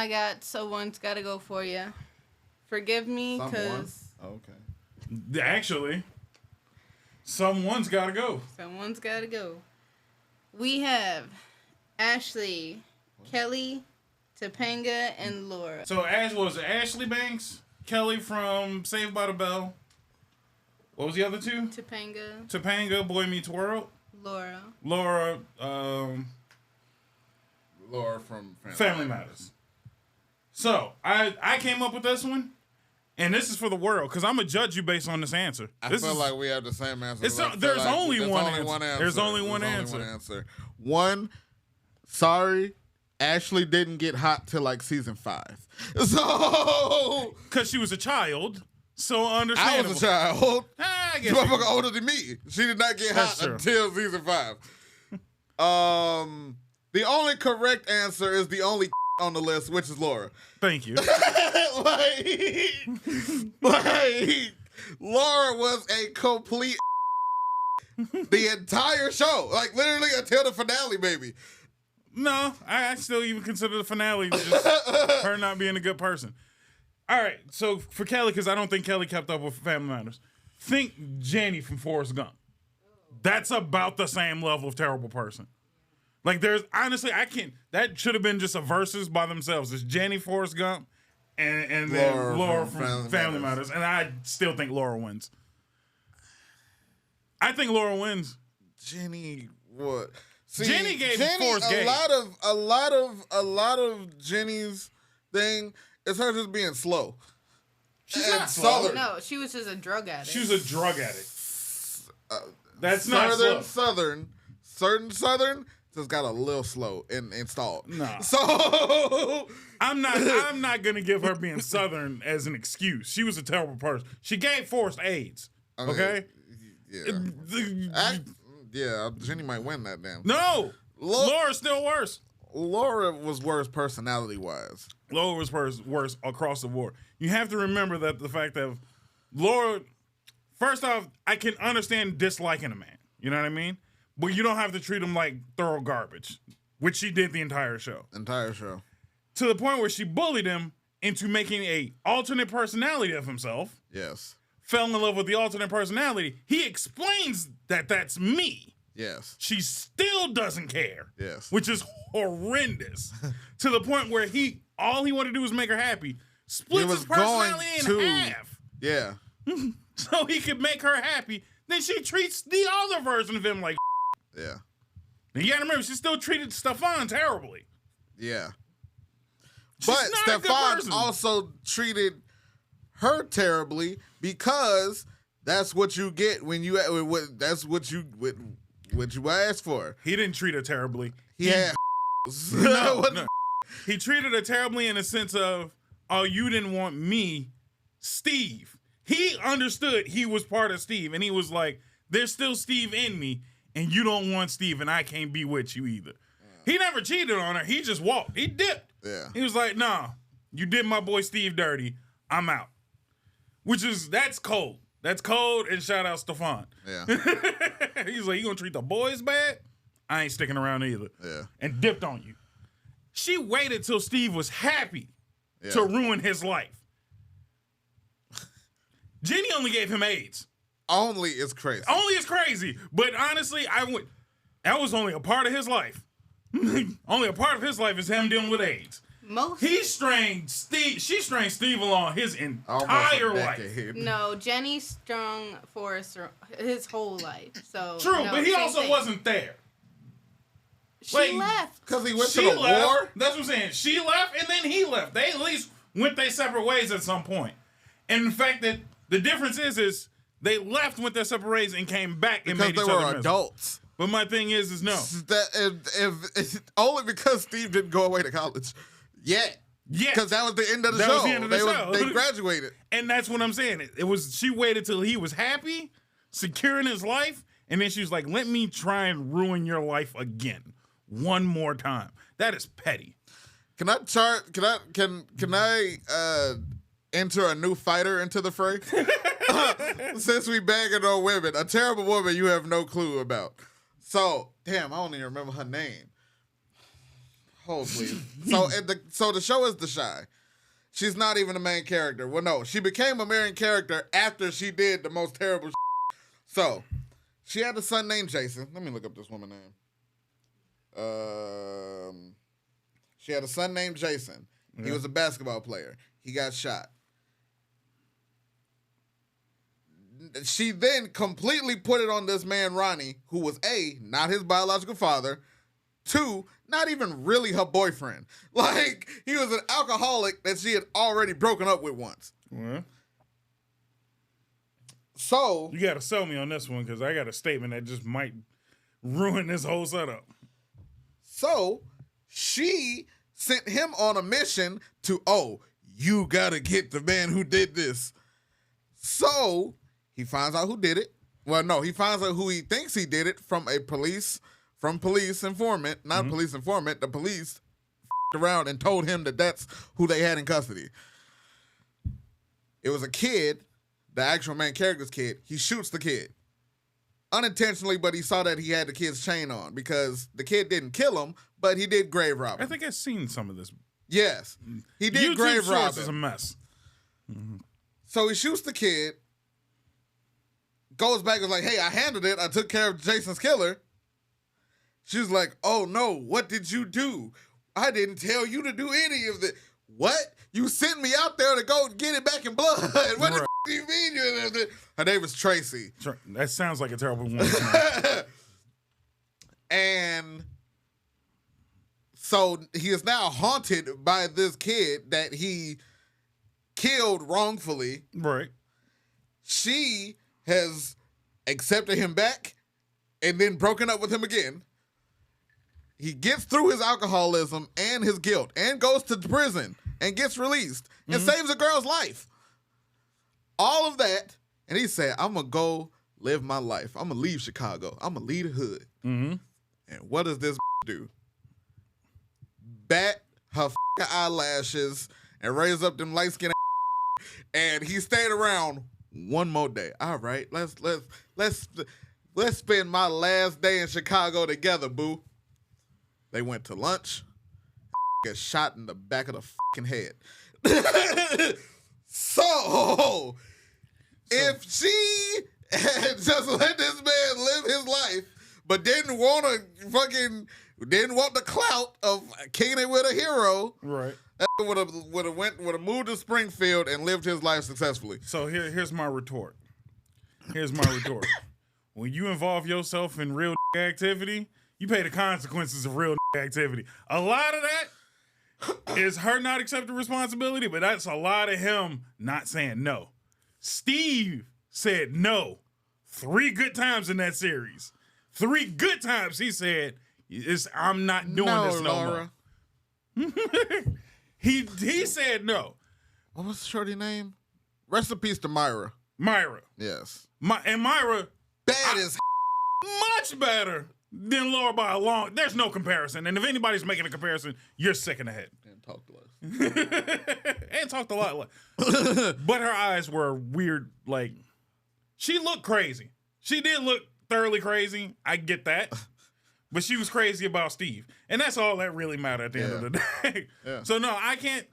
I got Someone's Gotta Go for you. Forgive me, because... Okay. Actually, someone's got to go. Someone's got to go. We have Ashley, Kelly, Topanga, and Laura. So was it Ashley Banks, Kelly from Saved by the Bell. What was the other two? Topanga, Boy Meets World. Laura from Family Matters. So I came up with this one, and this is for the world because I'm gonna judge you based on this answer. I feel like we have the same answer. There's only one answer. There's only one answer. One, sorry, Ashley didn't get hot till like season 5. So because she was a child. So understandable. I was a child. I guess She's motherfucker older than me. She did not get hot until season 5. The only correct answer is the only on the list, which is Laura. Thank you. like Laura was a complete the entire show. Like literally until the finale, baby. No, I still even consider the finale just her not being a good person. All right, so for Kelly, because I don't think Kelly kept up with Family Matters, think Jenny from Forrest Gump. That's about the same level of terrible person. Like, there's, honestly, that should have been just a versus by themselves. It's Jenny, Forrest Gump, and then Laura from Family Matters. And I still think Laura wins. I think Laura wins. Jenny, what? See, Jenny gave Forrest Gump. A lot of Jenny's thing is her just being slow. She's not slow. No, she was just a drug addict. She was a drug addict. That's not slow. Southern just got a little slow installed. No. So I'm not gonna give her being Southern as an excuse. She was a terrible person. She gave Forrest AIDS. Okay? Yeah. Jenny might win that damn. No! Laura's still worse. Laura was worse personality-wise. Laura was worse across the board. You have to remember that the fact that Laura, first off, I can understand disliking a man. You know what I mean? But you don't have to treat him like thorough garbage, which she did the entire show. To the point where she bullied him into making a alternate personality of himself. Yes. Fell in love with the alternate personality. He explains that that's me. Yes. She still doesn't care. Yes. Which is horrendous. To the point where all he wanted to do was make her happy. Splits his personality in half. Yeah. So he could make her happy. Then she treats the other version of him like yeah. And you gotta remember, she still treated Stefan terribly. Yeah. She's but Stefan also treated her terribly because that's what you get when you that's what you asked for. He didn't treat her terribly. He had no. He treated her terribly in the sense of, oh, you didn't want me, Steve. He understood he was part of Steve, and he was like, there's still Steve in me, and you don't want Steve, and I can't be with you either. He never cheated on her. He just walked. He dipped. Yeah. He was like, nah, you did my boy Steve dirty. I'm out. That's cold. That's cold, and shout out Stefan. Yeah. He's like, you gonna treat the boys bad? I ain't sticking around either. Yeah. And dipped on you. She waited till Steve was happy to ruin his life. Jenny only gave him AIDS. Only is crazy. But honestly, that was only a part of his life. Only a part of his life is him dealing with AIDS. She strained Steve along his entire life. No, Jenny strung Forrest his whole life. So true, but he also wasn't there. She left. Because he went to the war? That's what I'm saying. She left and then he left. They at least went their separate ways at some point. And the fact that the difference is they left, went their separate ways, and came back and made each other miserable. Because they were adults. But my thing is no. If only because Steve didn't go away to college. Yet. Yeah. Because that was the end of the show. Was the end of the show. They graduated. And that's what I'm saying. She waited till he was happy, secure in his life, and then she was like, let me try and ruin your life again. One more time. That is petty. Can I enter a new fighter into the fray? Since we bagging on women, a terrible woman you have no clue about. So, damn, I don't even remember her name. Hold please. So the show is The Chi. She's not even the main character. Well, no, she became a main character after she did the most terrible. So she had a son named Jason. Let me look up this woman's name. She had a son named Jason. Yeah. He was a basketball player. He got shot. She then completely put it on this man, Ronnie, who was A, not his biological father, 2, not even really her boyfriend. Like, he was an alcoholic that she had already broken up with once. Well, so you got to sell me on this one because I got a statement that just might ruin this whole setup. So she sent him on a mission to, you got to get the man who did this. So he finds out who did it. Well, no, he finds out who he thinks he did it from police informant, not police informant. The police around and told him that that's who they had in custody. It was a kid, the actual main character's kid. He shoots the kid unintentionally, but he saw that he had the kid's chain on because the kid didn't kill him, but he did grave rob him. I think I've seen some of this. Yes, he did YouTube grave rob him. Is a mess. So he shoots the kid. Goes back and is like, hey, I handled it. I took care of Jason's killer. She's like, oh, no, what did you do? I didn't tell you to do any of it. What? You sent me out there to go get it back in blood. What the do you mean? Her name is Tracy. That sounds like a terrible woman. And so he is now haunted by this kid that he killed wrongfully. Right. She has accepted him back and then broken up with him again. He gets through his alcoholism and his guilt and goes to prison and gets released and saves a girl's life. All of that. And he said, I'm going to go live my life. I'm going to leave Chicago. I'm going to leave the hood. And what does this do? Bat her eyelashes and raise up them light skin. And he stayed around one more day. All right, let's spend my last day in Chicago together, boo. They went to lunch. Get shot in the back of the fucking head. So if she had just let this man live his life, but didn't want the clout of Keenan with a hero, right? Would have moved to Springfield and lived his life successfully. So here's my retort. When you involve yourself in real activity, you pay the consequences of real activity. A lot of that is her not accepting responsibility, but that's a lot of him not saying no. Steve said no 3 good times in that series. 3 good times he said, I'm not doing this no Laura. more. He said no. What was the shorty name? Rest in peace to Myra. Myra. Yes. And Myra. Bad as much better than Laura by a long. There's no comparison. And if anybody's making a comparison, you're sick in the head. And talked less. And talked a lot. But her eyes were weird. Like, she looked crazy. She did look thoroughly crazy. I get that. But she was crazy about Steve. And that's all that really mattered at the end of the day. Yeah. So, no, I can't.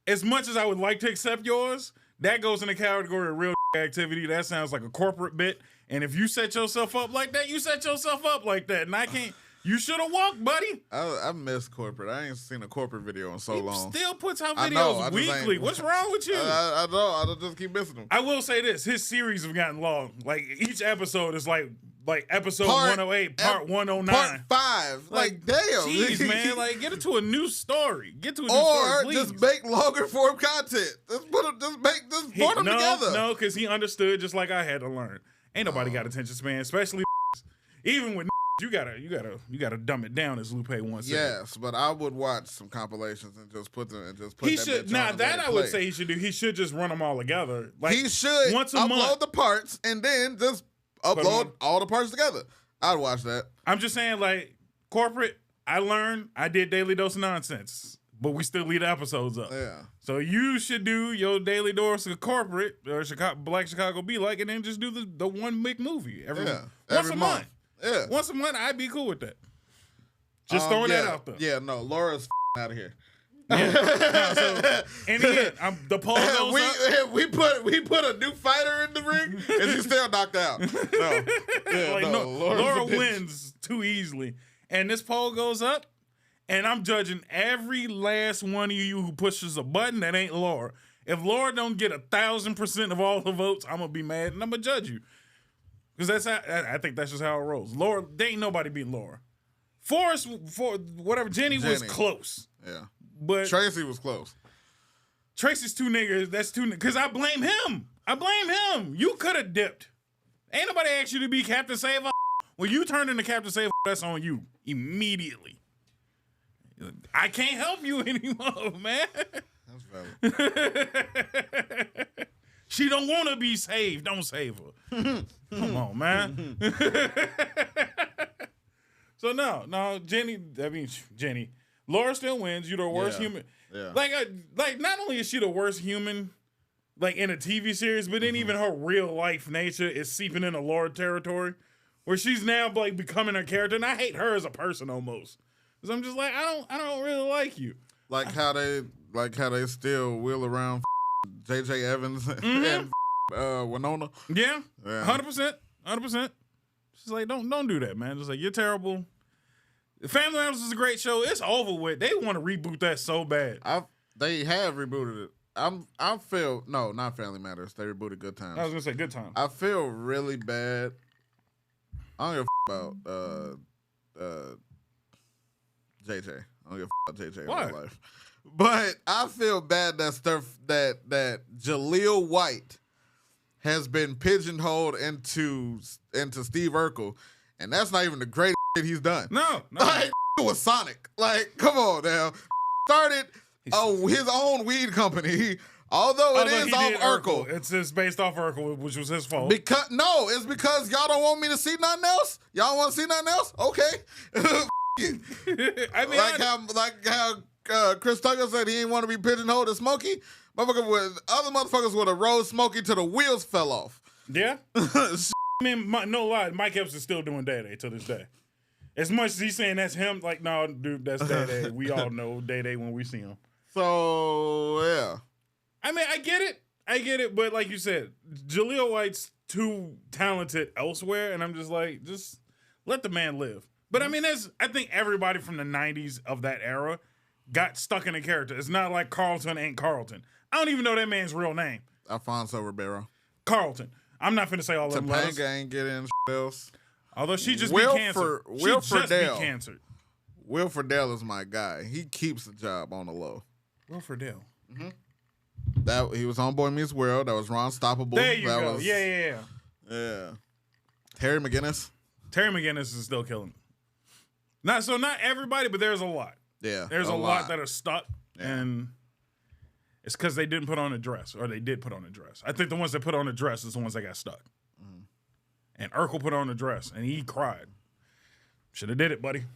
As much as I would like to accept yours, that goes in the category of real activity. That sounds like a corporate bit. And if you set yourself up like that, you set yourself up like that. And I can't. You should have walked, buddy. I miss corporate. I ain't seen a corporate video in so long. Still puts out videos weekly. What's wrong with you? I know. I just keep missing them. I will say this. His series have gotten long. Like, each episode is like episode 108, part 109. Part 5. Like damn. Jeez, man. Like, get into a new story. Get to a new story, please. Or just make longer form content. Just put them together. No, because he understood just like I had to learn. Ain't nobody got attention span, especially even with you gotta dumb it down, as Lupe once said. Yes, but I would watch some compilations and just put them He should. Now that I would say he should do. He should just run them all together. Like, he should once a upload month, the parts and then just upload all the parts together. I'd watch that. I'm just saying, like, corporate. I learned. I did Daily Dose of Nonsense, but we still leave the episodes up. Yeah. So you should do your Daily Dose of Corporate or Black Chicago Be Like, and then just do the one big movie every month. Yeah. Once a month, I'd be cool with that. Just throwing that out there. Yeah, no, Laura's out of here. Yeah. No, so in the end, the poll goes up. We put a new fighter in the ring, and she's still knocked out. No, Laura wins too easily, and this poll goes up, and I'm judging every last one of you who pushes a button that ain't Laura. If Laura don't get 1,000% of all the votes, I'm gonna be mad and I'm gonna judge you, because I think that's just how it rolls. Laura, there ain't nobody beating Laura. Forrest, Jenny was close. Yeah. But Tracy was close. Tracy's two niggas. That's two niggas. Because I blame him. You could have dipped. Ain't nobody asked you to be Captain Save. When you turned into Captain Save, that's on you immediately. I can't help you anymore, man. That's valid. She don't want to be saved. Don't save her. Come on, man. So no, Jenny. Laura still wins. You're the worst human. Yeah. Like not only is she the worst human, like in a TV series, but then even her real life nature is seeping into Laura territory, where she's now like becoming her character, and I hate her as a person almost. Because I'm just like, I don't really like you. Like how they still wheel around J.J. Evans and Winona. Yeah, 100%. She's like, don't do that, man. Just like, you're terrible. Family Matters is a great show. It's over with. They want to reboot that so bad. They have rebooted it. I feel not Family Matters. They rebooted Good Times. I was gonna say Good Times. I feel really bad. I don't give a about JJ. I don't give a about JJ in my life. But I feel bad that Jaleel White has been pigeonholed into Steve Urkel, and that's not even the greatest shit he's done. No. Like, it was Sonic. Like, come on now. Started his own weed company. Although it is off Urkel. It's based off Urkel, which was his fault. It's because y'all don't want me to see nothing else? Y'all want to see nothing else? Okay. I mean, like how Chris Tucker said he didn't want to be pigeonholed as Smokey. Other motherfuckers would have rode Smokey till the wheels fell off. Yeah. I mean, no lie, Mike Epps is still doing Day Day to this day. As much as he's saying that's him, like, no, dude, that's Day Day. We all know Day Day when we see him. So, yeah. I mean, I get it, but like you said, Jaleel White's too talented elsewhere, and I'm just like, just let the man live. But I mean, I think everybody from the 90s of that era got stuck in a character. It's not like Carlton ain't Carlton. I don't even know that man's real name. Alfonso Ribeiro. Carlton. I'm not finna say all of them. Topanga ain't getting else. Although she just be canceled. Will Friedle is my guy. He keeps the job on the low. Will Friedle. Mm-hmm. That he was on Boy Meets World. That was Ron Stoppable. There you go. Yeah. Terry McGinnis. Terry McGinnis is still killing it. Not everybody, but there's a lot. Yeah. There's a lot that are stuck, and it's because they didn't put on a dress, or they did put on a dress. I think the ones that put on a dress is the ones that got stuck. Mm-hmm. And Urkel put on a dress, and he cried. Should have did it, buddy.